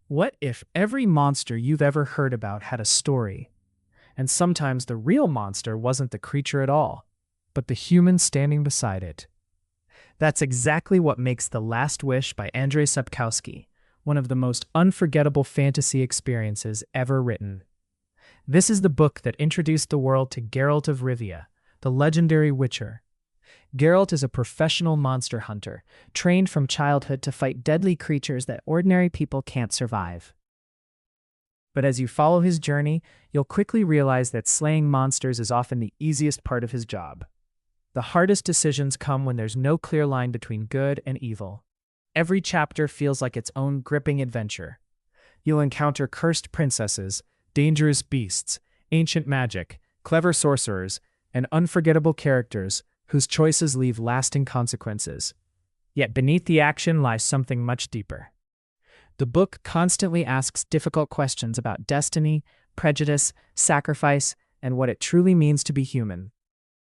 What if every monster you've ever heard about had a story? And sometimes the real monster wasn't the creature at all, but the human standing beside it. That's exactly what makes The Last Wish by Andrzej Sapkowski one of the most unforgettable fantasy experiences ever written. This is the book that introduced the world to Geralt of Rivia, the legendary Witcher. Geralt is a professional monster hunter, trained from childhood to fight deadly creatures that ordinary people can't survive. But as you follow his journey, you'll quickly realize that slaying monsters is often the easiest part of his job. The hardest decisions come when there's no clear line between good and evil. Every chapter feels like its own gripping adventure. You'll encounter cursed princesses, dangerous beasts, ancient magic, clever sorcerers, and unforgettable characters whose choices leave lasting consequences. Yet beneath the action lies something much deeper. The book constantly asks difficult questions about destiny, prejudice, sacrifice, and what it truly means to be human.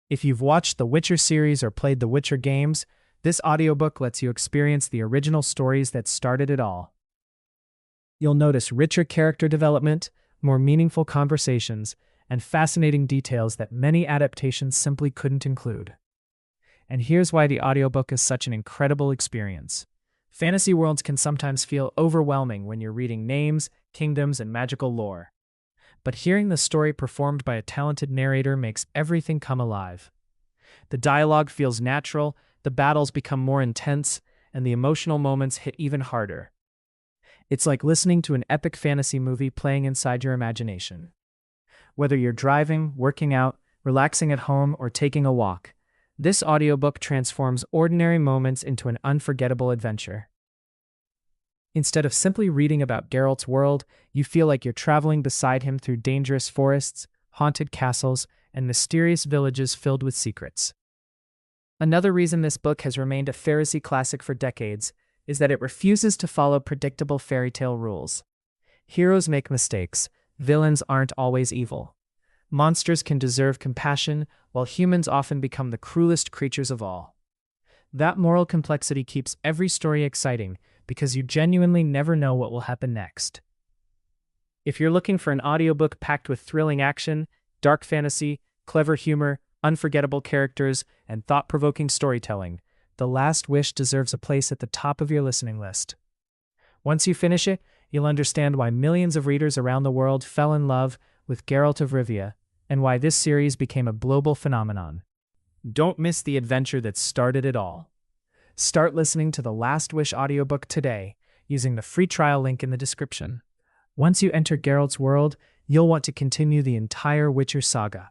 If you've watched the Witcher series or played the Witcher games, this audiobook lets you experience the original stories that started it all. You'll notice richer character development, more meaningful conversations, and fascinating details that many adaptations simply couldn't include. And here's why the audiobook is such an incredible experience. Fantasy worlds can sometimes feel overwhelming when you're reading names, kingdoms, and magical lore. But hearing the story performed by a talented narrator makes everything come alive. The dialogue feels natural, the battles become more intense, and the emotional moments hit even harder. It's like listening to an epic fantasy movie playing inside your imagination. Whether you're driving, working out, relaxing at home, or taking a walk, this audiobook transforms ordinary moments into an unforgettable adventure. Instead of simply reading about Geralt's world, you feel like you're traveling beside him through dangerous forests, haunted castles, and mysterious villages filled with secrets. Another reason this book has remained a fantasy classic for decades is that it refuses to follow predictable fairy tale rules. Heroes make mistakes, villains aren't always evil. Monsters can deserve compassion, while humans often become the cruelest creatures of all. That moral complexity keeps every story exciting because you genuinely never know what will happen next. If you're looking for an audiobook packed with thrilling action, dark fantasy, clever humor, unforgettable characters, and thought-provoking storytelling, The Last Wish deserves a place at the top of your listening list. Once you finish it, you'll understand why millions of readers around the world fell in love with Geralt of Rivia, and why this series became a global phenomenon. Don't miss the adventure that started it all. Start listening to The Last Wish audiobook today using the free trial link in the description. Once you enter Geralt's world, you'll want to continue the entire Witcher saga.